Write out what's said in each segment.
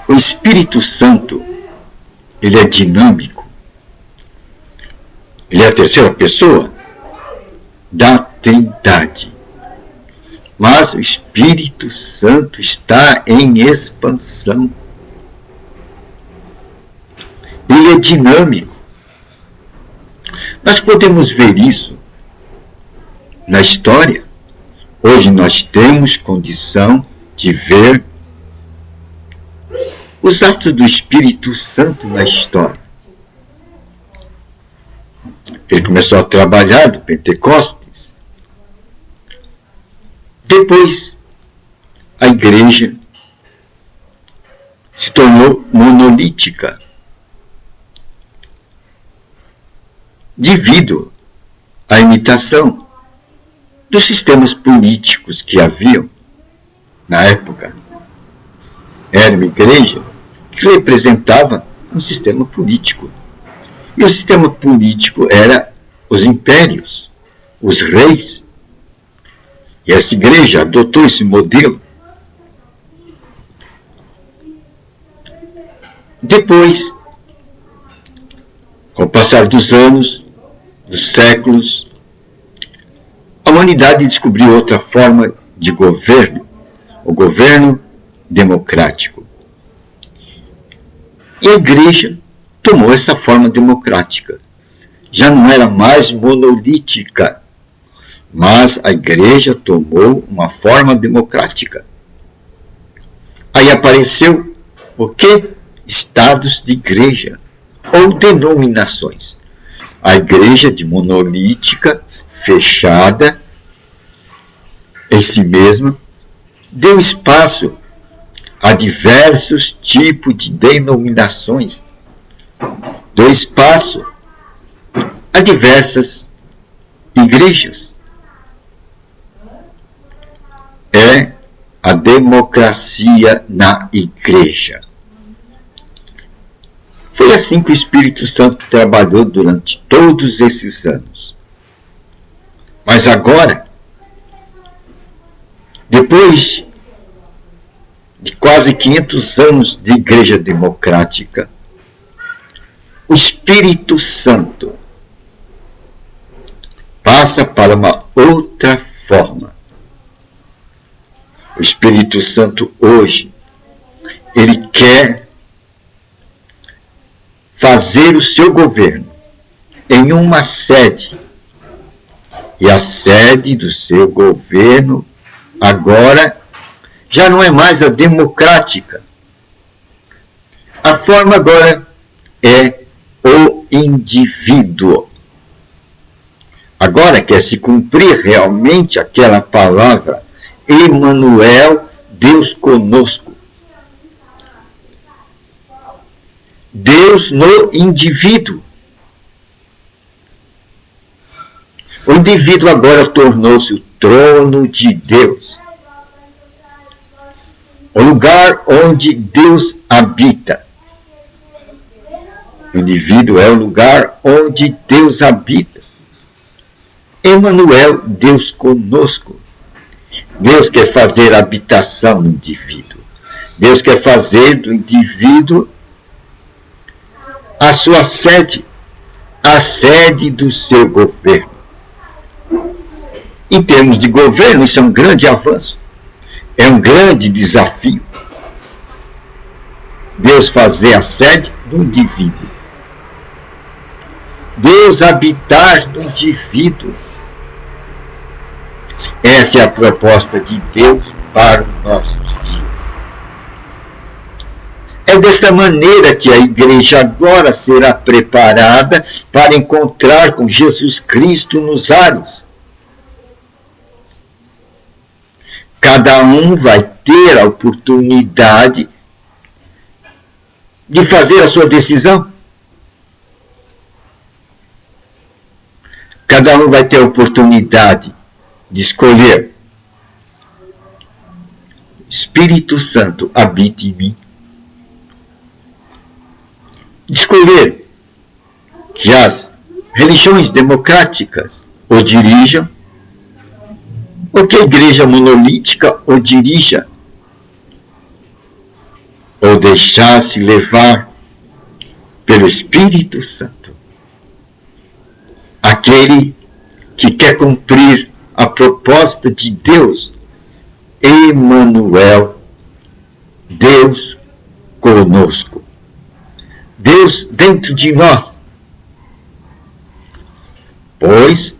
O Espírito Santo, ele é dinâmico. Ele é a terceira pessoa da Trindade. Mas o Espírito Santo está em expansão. Ele é dinâmico. Nós podemos ver isso na história. Hoje nós temos condição de ver os atos do Espírito Santo na história. Ele começou a trabalhar do Pentecostes. Depois, a igreja se tornou monolítica devido à imitação dos sistemas políticos que haviam na época. Era uma igreja que representava um sistema político. E o sistema político era os impérios, os reis. E essa igreja adotou esse modelo. Depois, com o passar dos anos, dos séculos, a humanidade descobriu outra forma de governo, o governo democrático. E a igreja tomou essa forma democrática. Já não era mais monolítica, mas a igreja tomou uma forma democrática. Aí apareceu o quê? Estados de igreja, ou denominações. A igreja de monolítica, fechada em si mesma, deu espaço a diversos tipos de denominações, deu espaço a diversas igrejas. É a democracia na igreja. Foi assim que o Espírito Santo trabalhou durante todos esses anos. Mas agora, depois de quase 500 anos de igreja democrática, o Espírito Santo passa para uma outra forma. O Espírito Santo hoje, ele quer fazer o seu governo em uma sede. E a sede do seu governo agora já não é mais a democrática. A forma agora é o indivíduo. Agora quer se cumprir realmente aquela palavra, Emmanuel, Deus conosco. Deus no indivíduo. O indivíduo agora tornou-se o trono de Deus. O lugar onde Deus habita. O indivíduo é o lugar onde Deus habita. Emmanuel, Deus conosco. Deus quer fazer habitação no indivíduo. Deus quer fazer do indivíduo a sua sede, a sede do seu governo. Em termos de governo, isso é um grande avanço, é um grande desafio. Deus fazer a sede do indivíduo. Deus habitar no indivíduo. Essa é a proposta de Deus para os nossos dias. É desta maneira que a igreja agora será preparada para encontrar com Jesus Cristo nos ares. Cada um vai ter a oportunidade de fazer a sua decisão. Cada um vai ter a oportunidade de escolher. Espírito Santo habite em mim. De escolher que as religiões democráticas o dirijam, ou que a igreja monolítica o dirija. deixar-se levar pelo Espírito Santo. Aquele que quer cumprir a proposta de Deus, Emanuel, Deus conosco, Deus dentro de nós. Pois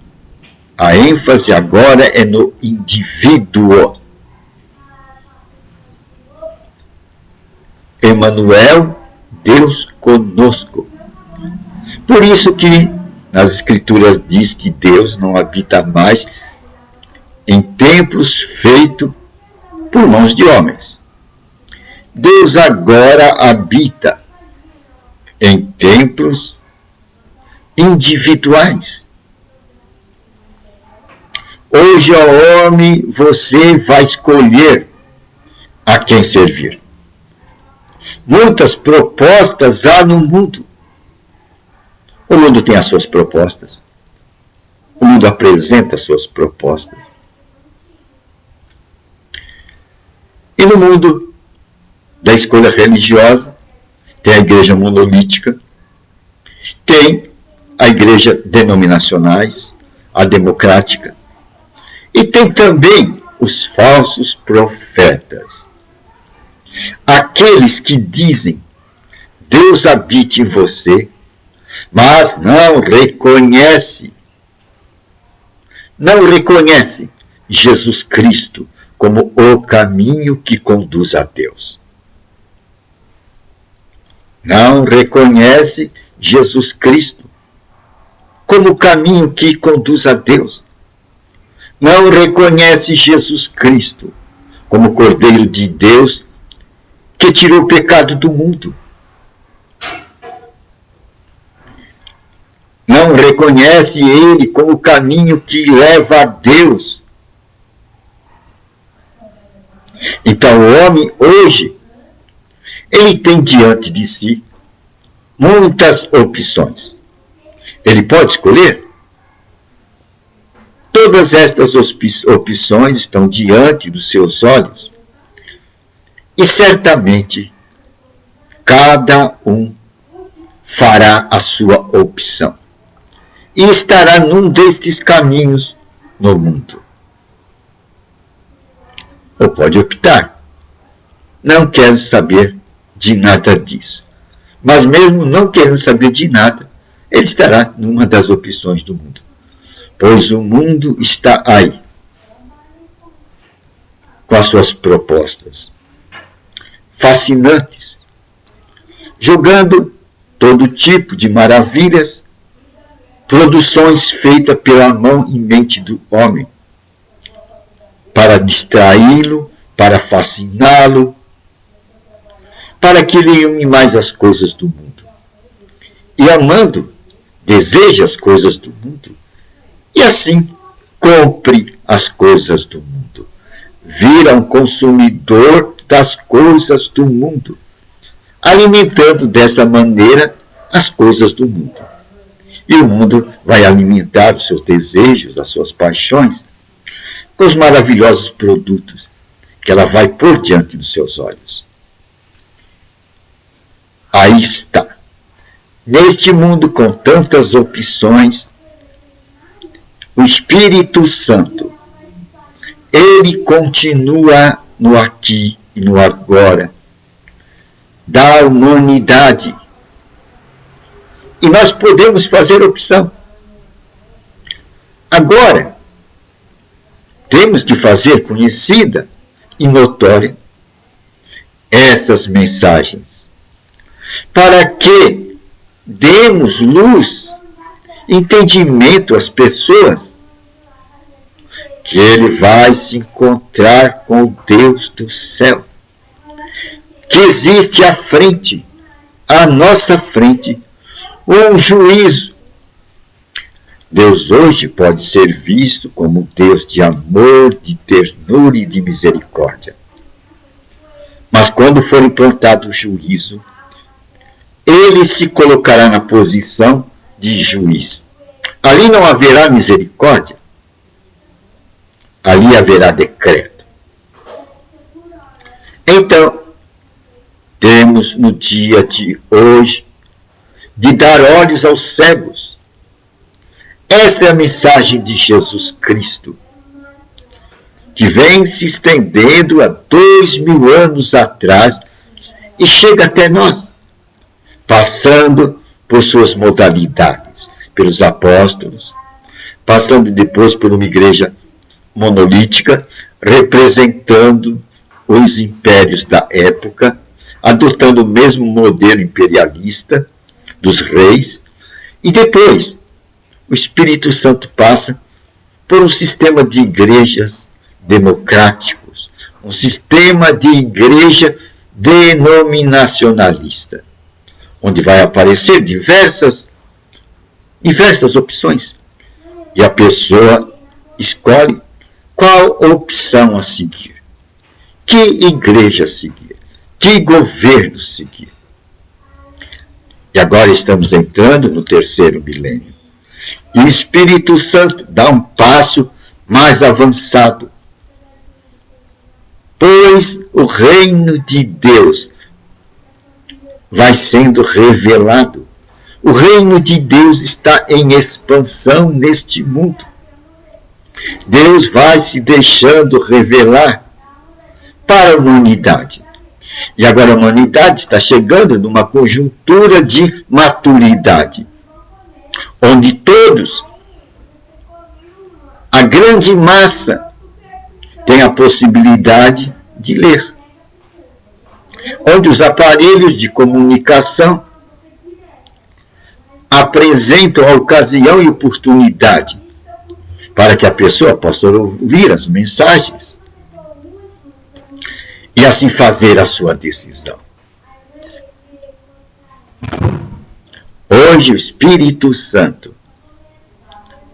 a ênfase agora é no indivíduo. Emanuel, Deus conosco. Por isso que nas Escrituras diz que Deus não habita mais em templos feitos por mãos de homens. Deus agora habita em templos individuais. Hoje, ó homem, você vai escolher a quem servir. Muitas propostas há no mundo. O mundo tem as suas propostas. O mundo apresenta as suas propostas. E no mundo da escolha religiosa, tem a igreja monolítica, tem a igreja denominacionais, a democrática, e tem também os falsos profetas. Aqueles que dizem, Deus habite em você, mas não reconhece Jesus Cristo como o caminho que conduz a Deus. Não reconhece Jesus Cristo como o caminho que conduz a Deus. Não reconhece Jesus Cristo como o Cordeiro de Deus que tirou o pecado do mundo. Não reconhece Ele como o caminho que leva a Deus. Então o homem hoje, ele tem diante de si muitas opções. Ele pode escolher? Todas estas opções estão diante dos seus olhos. E certamente, cada um fará a sua opção. E estará num destes caminhos no mundo. Ou pode optar. Não quero saber de nada disso. Mas mesmo não querendo saber de nada, ele estará numa das opções do mundo. Pois o mundo está aí, com as suas propostas fascinantes, jogando todo tipo de maravilhas, produções feitas pela mão e mente do homem, para distraí-lo, para fasciná-lo, para que ele ame mais as coisas do mundo. E amando, deseja as coisas do mundo, e assim compre as coisas do mundo. Vira um consumidor das coisas do mundo, alimentando dessa maneira as coisas do mundo. E o mundo vai alimentar os seus desejos, as suas paixões, com os maravilhosos produtos que ela vai pôr diante dos seus olhos. Aí está. Neste mundo com tantas opções, o Espírito Santo, ele continua no aqui e no agora da humanidade. E nós podemos fazer opção. Agora, temos de fazer conhecida e notória essas mensagens, para que demos luz, entendimento às pessoas, que ele vai se encontrar com o Deus do céu, que existe à frente, à nossa frente, um juízo. Deus hoje pode ser visto como Deus de amor, de ternura e de misericórdia. Mas quando for implantado o juízo, ele se colocará na posição de juiz. Ali não haverá misericórdia, ali haverá decreto. Então, temos no dia de hoje de dar olhos aos cegos. Esta é a mensagem de Jesus Cristo, que vem se estendendo há 2000 anos atrás e chega até nós, passando por suas modalidades, pelos apóstolos, passando depois por uma igreja monolítica, representando os impérios da época, adotando o mesmo modelo imperialista dos reis, e depois o Espírito Santo passa por um sistema de igrejas democráticos, um sistema de igreja denominacionalista, onde vai aparecer diversas opções, e a pessoa escolhe qual opção a seguir, que igreja seguir, que governo seguir. E agora estamos entrando no 3º milênio. E o Espírito Santo dá um passo mais avançado, pois o reino de Deus vai sendo revelado. O reino de Deus está em expansão neste mundo. Deus vai se deixando revelar para a humanidade. E agora a humanidade está chegando numa conjuntura de maturidade, onde todos, a grande massa, tem a possibilidade de ler. Onde os aparelhos de comunicação apresentam a ocasião e oportunidade para que a pessoa possa ouvir as mensagens e assim fazer a sua decisão. Hoje o Espírito Santo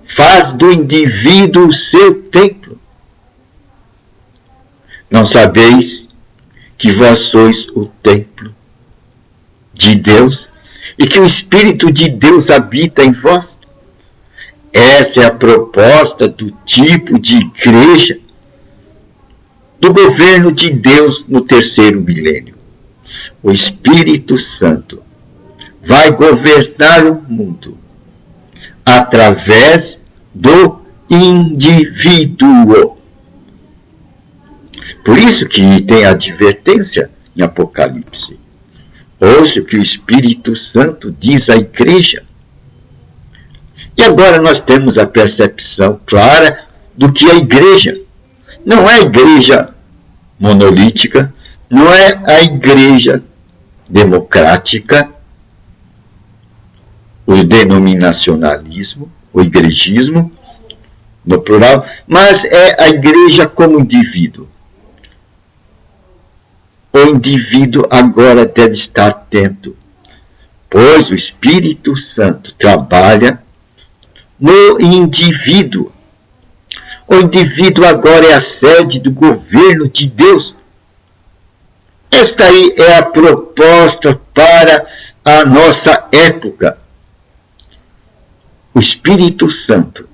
faz do indivíduo o seu templo. Não sabeis que vós sois o templo de Deus e que o Espírito de Deus habita em vós? Essa é a proposta do tipo de igreja do governo de Deus no 3º milênio. O Espírito Santo vai governar o mundo através do indivíduo. Por isso que tem a advertência em Apocalipse. Ouça o que o Espírito Santo diz à igreja. E agora nós temos a percepção clara do que é a igreja. Não é a igreja monolítica, não é a igreja democrática, o denominacionalismo, o igrejismo, no plural, mas é a igreja como indivíduo. O indivíduo agora deve estar atento, pois o Espírito Santo trabalha no indivíduo. O indivíduo agora é a sede do governo de Deus. Esta aí é a proposta para a nossa época. O Espírito Santo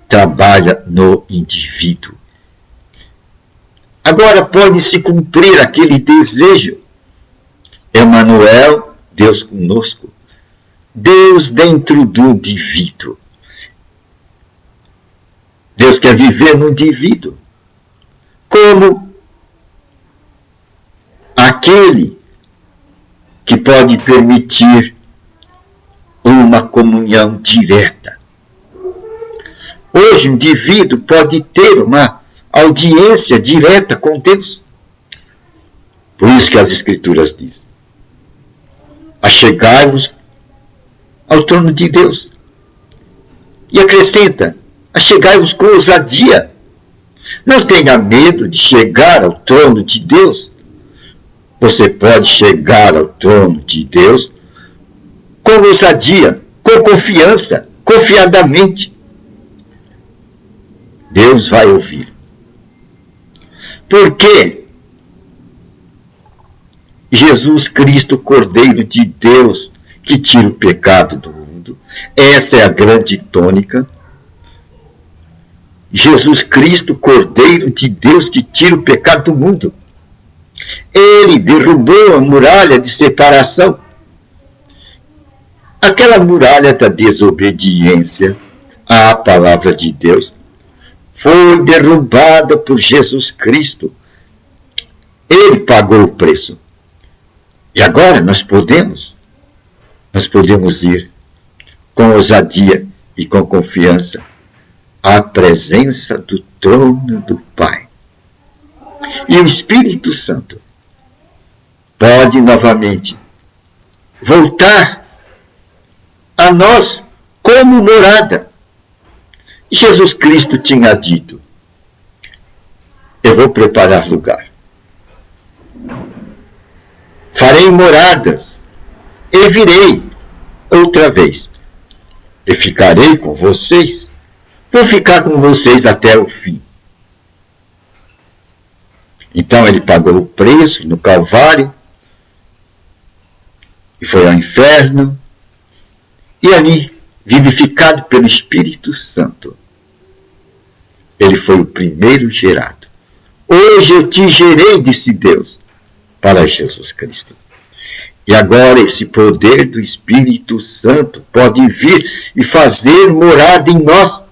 trabalha no indivíduo. Agora pode se cumprir aquele desejo. Emmanuel, Deus conosco. Deus dentro do indivíduo. Deus quer viver no indivíduo como aquele que pode permitir uma comunhão direta. Hoje o indivíduo pode ter uma audiência direta com Deus. Por isso que as Escrituras dizem: achegai-vos ao trono de Deus. E acrescenta: achegai-vos com ousadia. Não tenha medo de chegar ao trono de Deus. Você pode chegar ao trono de Deus com ousadia, com confiança, confiadamente. Deus vai ouvir. Porque Jesus Cristo, Cordeiro de Deus, que tira o pecado do mundo, essa é a grande tônica. Jesus Cristo, Cordeiro de Deus, que tira o pecado do mundo. Ele ele derrubou a muralha de separação. Aquela muralha da desobediência à palavra de Deus foi derrubada por Jesus Cristo. Ele pagou o preço. E agora nós podemos ir com ousadia e com confiança à presença do trono do Pai. E o Espírito Santo pode novamente voltar a nós como morada. Jesus Cristo tinha dito: eu vou preparar lugar. Farei moradas e virei outra vez. E ficarei com vocês. Vou ficar com vocês até o fim. Então ele pagou o preço no Calvário e foi ao inferno. E ali, vivificado pelo Espírito Santo, ele foi o primeiro gerado. Hoje eu te gerei, disse Deus, para Jesus Cristo. E agora esse poder do Espírito Santo pode vir e fazer morada em nós,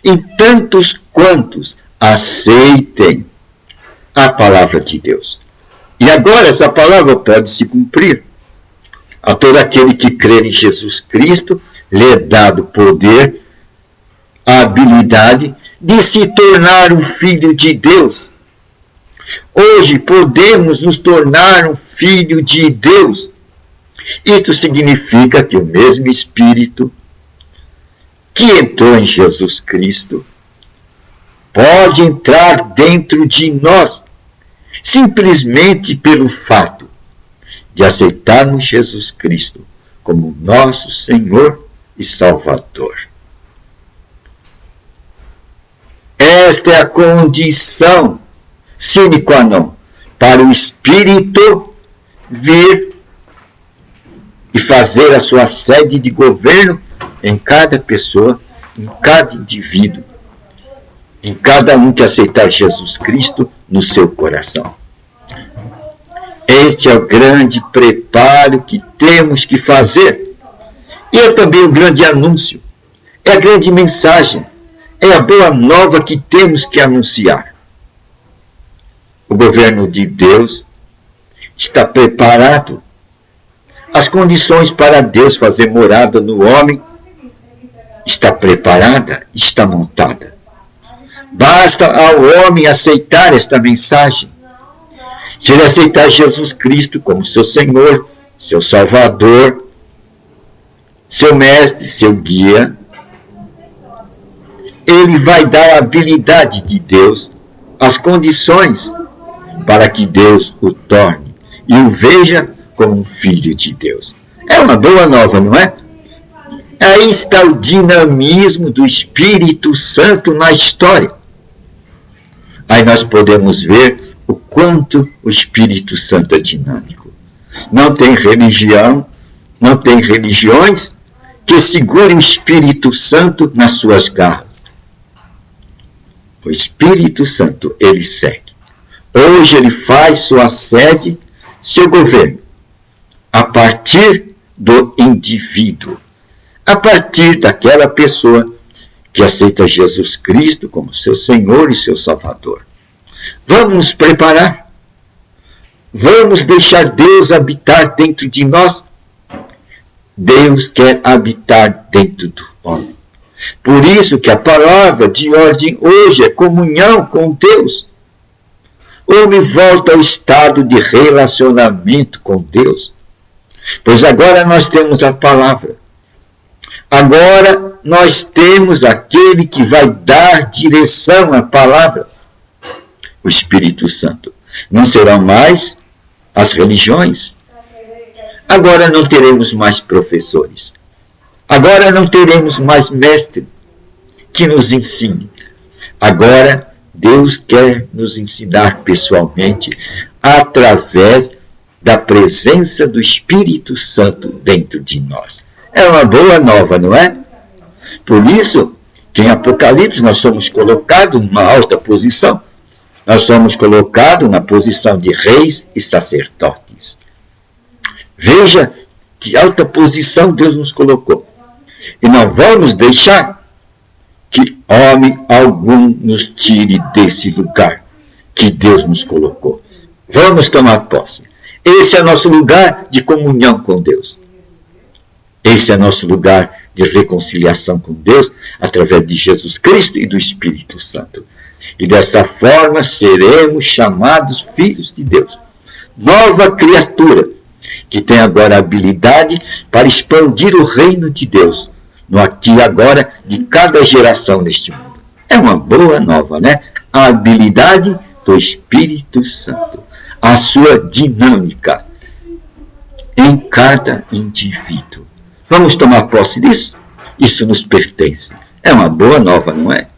em tantos quantos aceitem a palavra de Deus. E agora essa palavra pode se cumprir. A todo aquele que crer em Jesus Cristo, lhe é dado poder, a habilidade de se tornar um filho de Deus. Hoje podemos nos tornar um filho de Deus. Isto significa que o mesmo Espírito que entrou em Jesus Cristo pode entrar dentro de nós, simplesmente pelo fato de aceitarmos Jesus Cristo como nosso Senhor e Salvador. Esta é a condição sine qua non para o Espírito vir e fazer a sua sede de governo em cada pessoa, em cada indivíduo, em cada um que aceitar Jesus Cristo no seu coração. Este é o grande preparo que temos que fazer. E é também o grande anúncio, é a grande mensagem, é a boa nova que temos que anunciar. O governo de Deus está preparado. As condições para Deus fazer morada no homem está preparada, está montada. Basta ao homem aceitar esta mensagem. Se ele aceitar Jesus Cristo como seu Senhor, seu Salvador, seu mestre, seu guia, ele vai dar a habilidade de Deus, as condições para que Deus o torne e o veja como um filho de Deus. É uma boa nova, não é? Aí está o dinamismo do Espírito Santo na história. Aí nós podemos ver o quanto o Espírito Santo é dinâmico. Não tem religião, não tem religiões que segurem o Espírito Santo nas suas garras. O Espírito Santo, ele segue. Hoje ele faz sua sede, seu governo, a partir do indivíduo, a partir daquela pessoa que aceita Jesus Cristo como seu Senhor e seu Salvador. Vamos nos preparar. Vamos deixar Deus habitar dentro de nós. Deus quer habitar dentro do homem. Por isso que a palavra de ordem hoje é comunhão com Deus. O homem volta ao estado de relacionamento com Deus. Pois agora nós temos a palavra. Agora nós temos aquele que vai dar direção à palavra. O Espírito Santo. Não serão mais as religiões. Agora não teremos mais professores. Agora não teremos mais mestre que nos ensine. Agora Deus quer nos ensinar pessoalmente através da presença do Espírito Santo dentro de nós. É uma boa nova, não é? Por isso que em Apocalipse nós somos colocados numa alta posição. nós somos colocados na posição de reis e sacerdotes. Veja que alta posição Deus nos colocou. E não vamos deixar que homem algum nos tire desse lugar que Deus nos colocou. Vamos tomar posse. Esse é nosso lugar de comunhão com Deus. Esse é nosso lugar de reconciliação com Deus através de Jesus Cristo e do Espírito Santo. E dessa forma seremos chamados filhos de Deus. Nova criatura, que tem agora a habilidade para expandir o reino de Deus, no aqui e agora de cada geração neste mundo. É uma boa nova, né? A habilidade do Espírito Santo, a sua dinâmica em cada indivíduo. Vamos tomar posse disso? Isso nos pertence. É uma boa nova, não é?